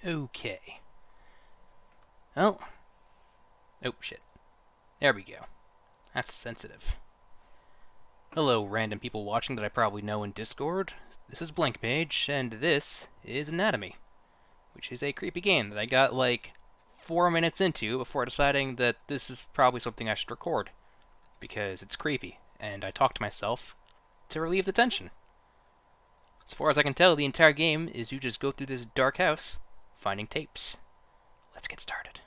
Okay. Oh. Oh, shit. There we go. That's sensitive. Hello, random people watching that I probably know in Discord. This is Mage, and this is Anatomy, which is a creepy game that I got like 4 minutes into before deciding that this is probably something I should record, because it's creepy, and I talk to myself to relieve the tension. As far as I can tell, the entire game is you just go through this dark house, finding tapes. Let's get started.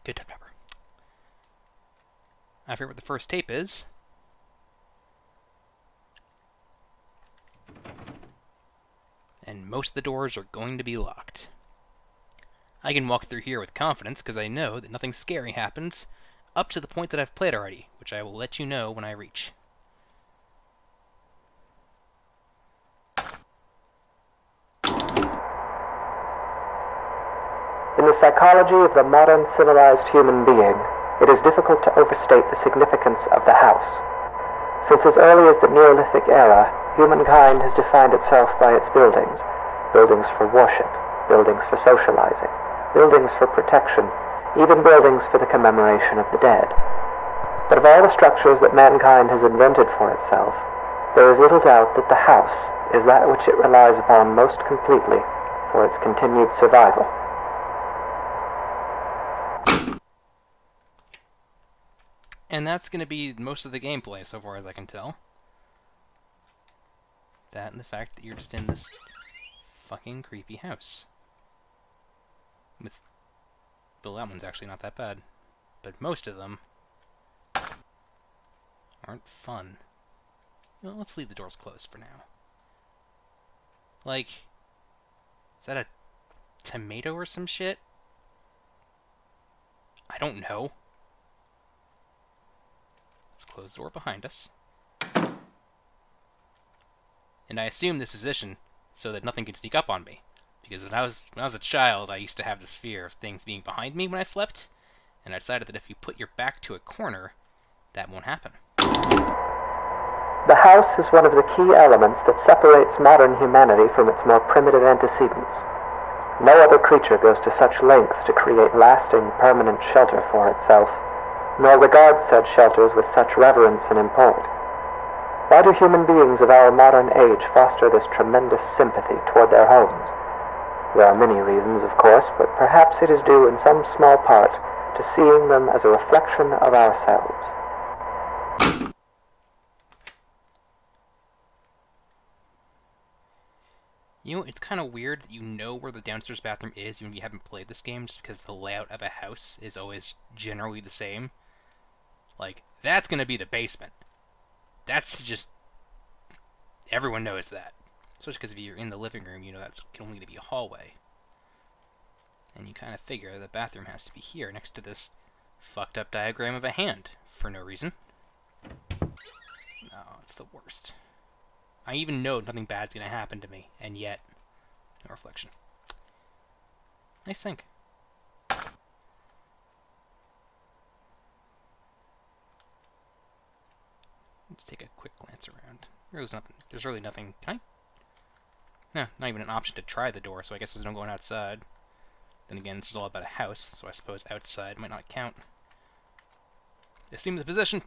Good pepper. I forget what the first tape is. And most of the doors are going to be locked. I can walk through here with confidence because I know that nothing scary happens up to the point that I've played already, which I will let you know when I reach. In the psychology of the modern civilized human being, it is difficult to overstate the significance of the house. Since as early as the Neolithic era, humankind has defined itself by its buildings. Buildings for worship, buildings for socializing, buildings for protection, even buildings for the commemoration of the dead. But of all the structures that mankind has invented for itself, there is little doubt that the house is that which it relies upon most completely for its continued survival. And that's going to be most of the gameplay, so far as I can tell. That and the fact that you're just in this fucking creepy house. Well, that one's actually not that bad. But most of them aren't fun. Well, let's leave the doors closed for now. Like, is that a tomato or some shit? I don't know. Let's close the door behind us. And I assume this position so that nothing can sneak up on me. Because when I was a child, I used to have this fear of things being behind me when I slept, and I decided that if you put your back to a corner, that won't happen. The house is one of the key elements that separates modern humanity from its more primitive antecedents. No other creature goes to such lengths to create lasting, permanent shelter for itself, nor regards said shelters with such reverence and import. Why do human beings of our modern age foster this tremendous sympathy toward their homes? There are many reasons, of course, but perhaps it is due in some small part to seeing them as a reflection of ourselves. You know, it's kind of weird that you know where the downstairs bathroom is even if you haven't played this game, just because the layout of a house is always generally the same. Like, that's going to be the basement. That's just... Everyone knows that. Especially because if you're in the living room, you know that's only going to be a hallway. And you kind of figure the bathroom has to be here, next to this fucked up diagram of a hand, for no reason. No, it's the worst. I even know nothing bad's going to happen to me, and yet, no reflection. Nice sink. Let's take a quick glance around. There's really nothing. Can I? No, not even an option to try the door, so I guess there's no going outside. Then again, this is all about a house, so I suppose outside might not count. Assume the position.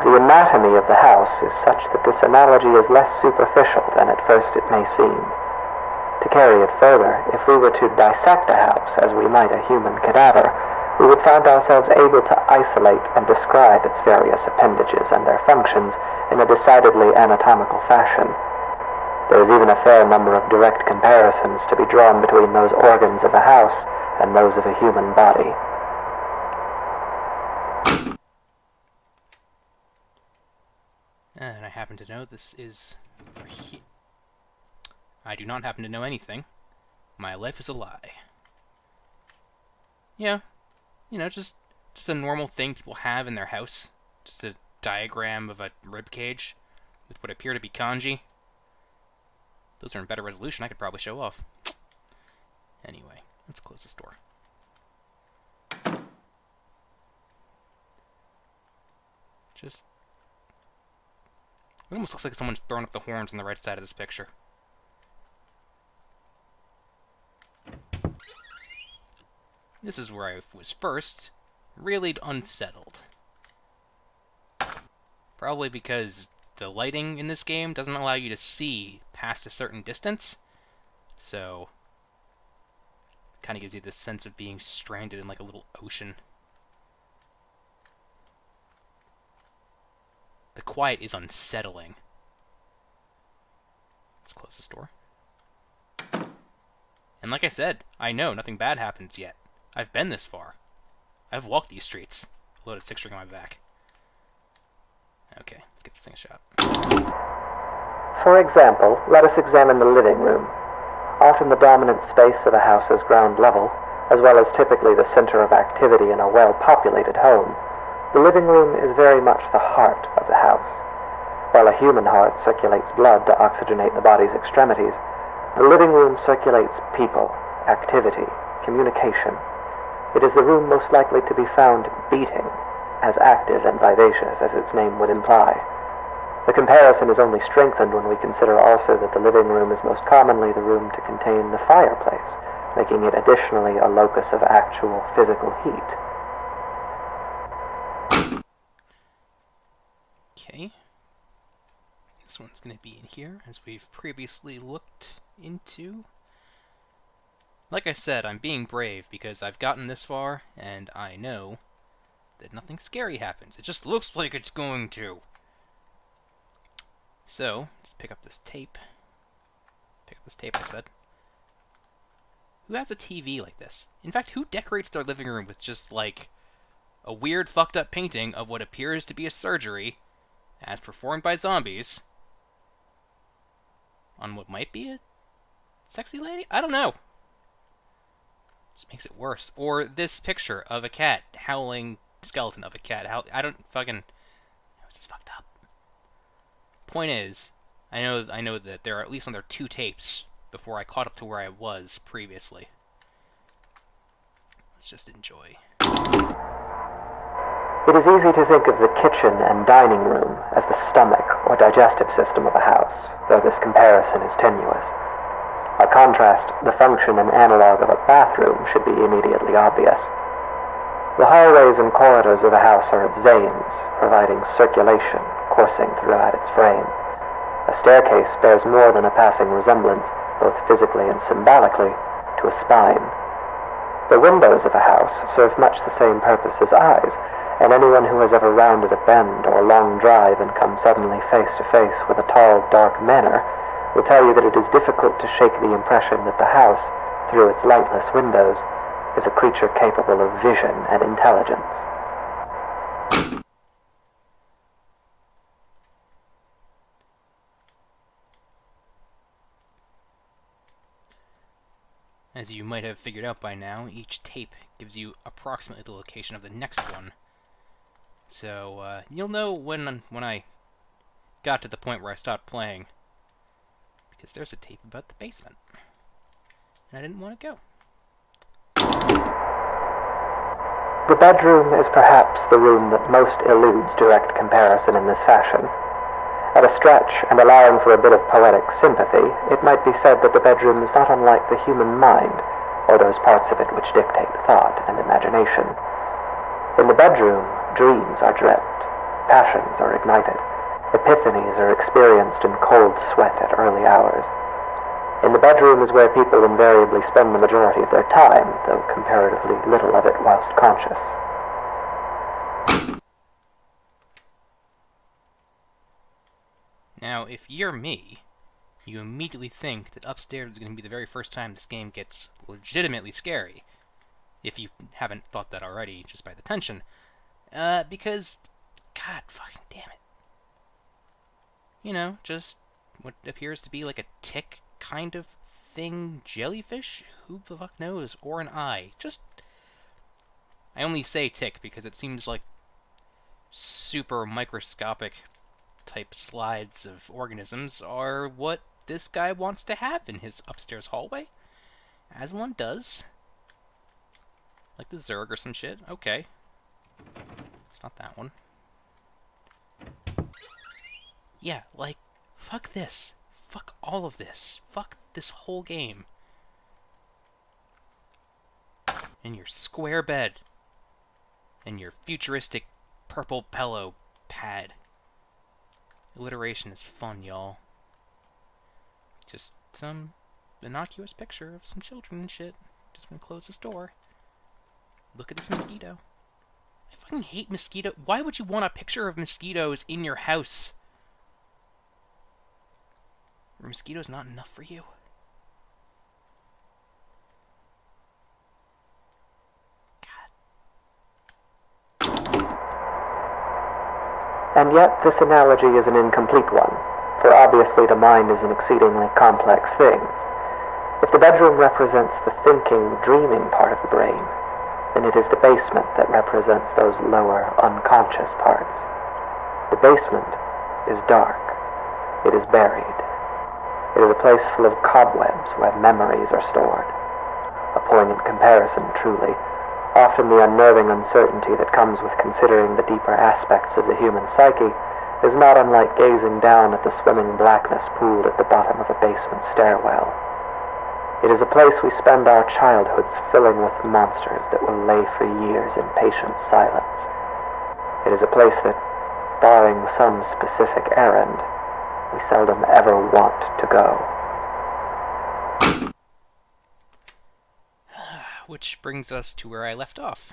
The anatomy of the house is such that this analogy is less superficial than at first it may seem. To carry it further, if we were to dissect a house as we might a human cadaver, we would find ourselves able to isolate and describe its various appendages and their functions in a decidedly anatomical fashion. There is even a fair number of direct comparisons to be drawn between those organs of a house and those of a human body. And I happen to know this is over here. I do not happen to know anything. My life is a lie. Yeah, you know, just a normal thing people have in their house. Just a diagram of a rib cage with what appear to be kanji. Those are in better resolution. I could probably show off. Anyway, let's close this door. Just... It almost looks like someone's throwing up the horns on the right side of this picture. This is where I was first really unsettled. Probably because the lighting in this game doesn't allow you to see past a certain distance. So, kind of gives you this sense of being stranded in like a little ocean. The quiet is unsettling. Let's close this door. And like I said, I know nothing bad happens yet. I've been this far. I've walked these streets. Loaded 6-string on my back. Okay, let's give this thing a shot. For example, let us examine the living room. Often the dominant space of a house's ground level, as well as typically the center of activity in a well-populated home, the living room is very much the heart of the house. While a human heart circulates blood to oxygenate the body's extremities, the living room circulates people, activity, communication. It is the room most likely to be found beating, as active and vivacious as its name would imply. The comparison is only strengthened when we consider also that the living room is most commonly the room to contain the fireplace, making it additionally a locus of actual physical heat. Okay. This one's going to be in here, as we've previously looked into. Like I said, I'm being brave because I've gotten this far, and I know that nothing scary happens. It just looks like it's going to. So, let's pick up this tape. Pick up this tape, I said. Who has a TV like this? In fact, who decorates their living room with just, like, a weird fucked up painting of what appears to be a surgery, as performed by zombies, on what might be a sexy lady? I don't know. Just makes it worse. Or this picture of a cat, howling skeleton of a cat. I don't fucking... This is fucked up. Point is, I know that there are at least another 2 tapes before I caught up to where I was previously. Let's just enjoy. It is easy to think of the kitchen and dining room as the stomach or digestive system of a house, though this comparison is tenuous. By contrast, the function and analog of a bathroom should be immediately obvious. The hallways and corridors of a house are its veins, providing circulation coursing throughout its frame. A staircase bears more than a passing resemblance, both physically and symbolically, to a spine. The windows of a house serve much the same purpose as eyes, and anyone who has ever rounded a bend or long drive and come suddenly face to face with a tall, dark manor will tell you that it is difficult to shake the impression that the house, through its lightless windows, is a creature capable of vision and intelligence. As you might have figured out by now, each tape gives you approximately the location of the next one. So, you'll know when I got to the point where I stopped playing. Because there's a tape about the basement. And I didn't want to go. The bedroom is perhaps the room that most eludes direct comparison in this fashion. At a stretch, and allowing for a bit of poetic sympathy, it might be said that the bedroom is not unlike the human mind, or those parts of it which dictate thought and imagination. In the bedroom, dreams are dreamt, passions are ignited, epiphanies are experienced in cold sweat at early hours. In the bedroom is where people invariably spend the majority of their time, though comparatively little of it whilst conscious. Now, if you're me, you immediately think that upstairs is going to be the very first time this game gets legitimately scary. If you haven't thought that already, just by the tension. Because, god fucking damn it. You know, just what appears to be like a tick kind of thing, jellyfish? Who the fuck knows? Or an eye. Just... I only say tick because it seems like super microscopic type slides of organisms are what this guy wants to have in his upstairs hallway. As one does. Like the Zerg or some shit. Okay. It's not that one. Yeah, like, fuck this. Fuck all of this. Fuck this whole game. And your square bed. And your futuristic purple pillow pad. Alliteration is fun, y'all. Just some innocuous picture of some children and shit. Just gonna close this door. Look at this mosquito. I fucking hate mosquito. Why would you want a picture of mosquitoes in your house? Are mosquitoes not enough for you? And yet this analogy is an incomplete one, for obviously the mind is an exceedingly complex thing. If the bedroom represents the thinking, dreaming part of the brain, then it is the basement that represents those lower, unconscious parts. The basement is dark. It is buried. It is a place full of cobwebs where memories are stored. A poignant comparison, truly. Often the unnerving uncertainty that comes with considering the deeper aspects of the human psyche is not unlike gazing down at the swimming blackness pooled at the bottom of a basement stairwell. It is a place we spend our childhoods filling with monsters that will lay for years in patient silence. It is a place that, barring some specific errand, we seldom ever want to go. Which brings us to where I left off.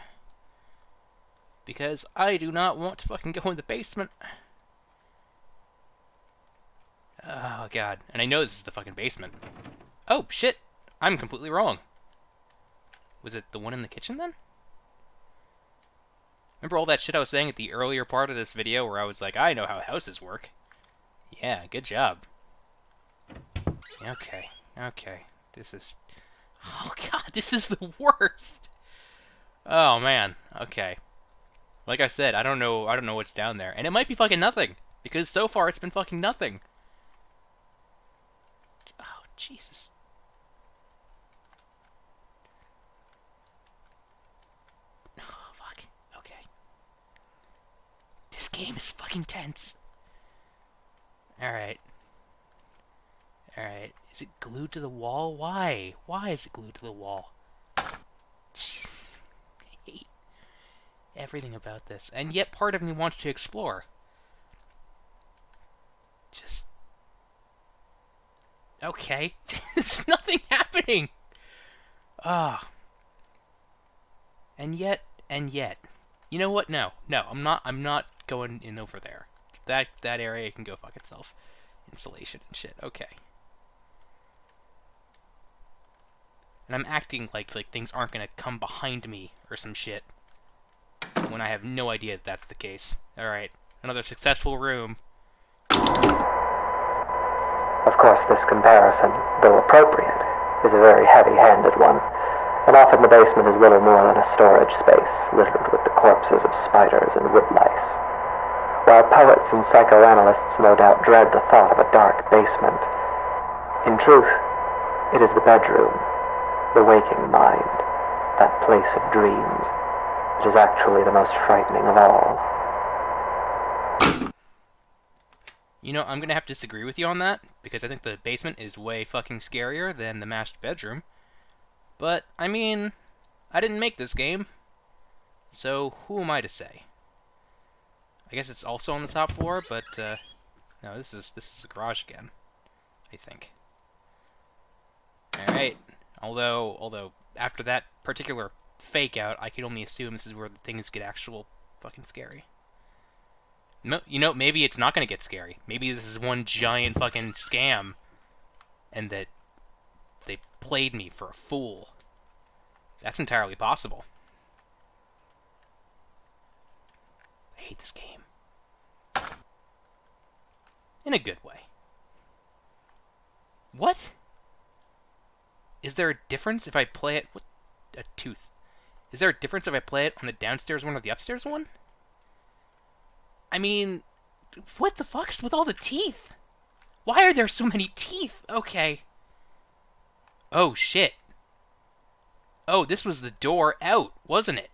Because I do not want to fucking go in the basement. Oh, God. And I know this is the fucking basement. Oh, shit. I'm completely wrong. Was it the one in the kitchen, then? Remember all that shit I was saying at the earlier part of this video where I was like, I know how houses work. Yeah, good job. Okay. Okay. This is... Oh, God, this is the worst. Oh, man. Okay. Like I said, I don't know what's down there. And it might be fucking nothing. Because so far it's been fucking nothing. Oh, Jesus. Oh, fuck. Okay. This game is fucking tense. Alright. Alright. Is it glued to the wall? Why? Why is it glued to the wall? I hate everything about this. And yet part of me wants to explore. Just... Okay. There's nothing happening! Ah. And yet. You know what? No. No, I'm not going in over there. That area can go fuck itself. Insulation and shit. Okay. And I'm acting like things aren't gonna come behind me or some shit. When I have no idea that that's the case. Alright. Another successful room. Of course, this comparison, though appropriate, is a very heavy-handed one, and often the basement is little more than a storage space littered with the corpses of spiders and woodlice. While poets and psychoanalysts no doubt dread the thought of a dark basement, in truth, it is the bedroom, the waking mind, that place of dreams, that is actually the most frightening of all. You know, I'm gonna have to disagree with you on that, because I think the basement is way fucking scarier than the master bedroom. But, I mean, I didn't make this game, so who am I to say? I guess it's also on the top floor, but, no, this is the garage again, I think. Alright, although, after that particular fake out, I can only assume this is where the things get actual fucking scary. No, you know, maybe it's not gonna get scary. Maybe this is one giant fucking scam, and that they played me for a fool. That's entirely possible. I hate this game. In a good way. What? Is there a difference if I play it... What? A tooth. Is there a difference if I play it on the downstairs one or the upstairs one? I mean, what the fuck's with all the teeth? Why are there so many teeth? Okay. Oh, shit. Oh, this was the door out, wasn't it?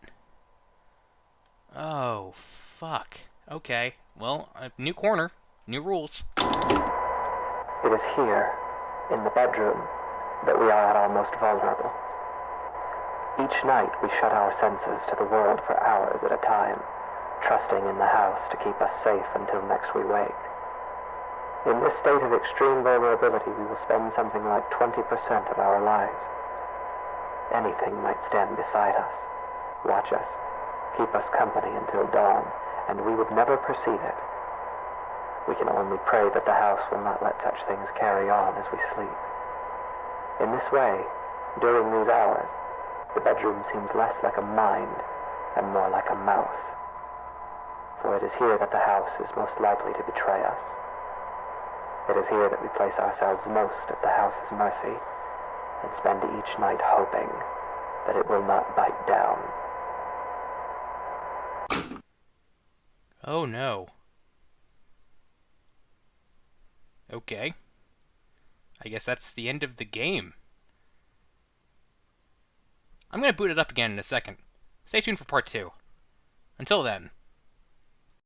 Oh, fuck. Okay. Well, a new corner. New rules. It is here, in the bedroom, that we are at our most vulnerable. Each night we shut our senses to the world for hours at a time, trusting in the house to keep us safe until next we wake. In this state of extreme vulnerability, we will spend something like 20% of our lives. Anything might stand beside us, watch us, keep us company until dawn, and we would never perceive it. We can only pray that the house will not let such things carry on as we sleep. In this way, during these hours, the bedroom seems less like a mind and more like a mouth. For it is here that the house is most likely to betray us. It is here that we place ourselves most at the house's mercy and spend each night hoping that it will not bite down. Oh no. Okay. I guess that's the end of the game. I'm gonna boot it up again in a second. Stay tuned for part 2. Until then.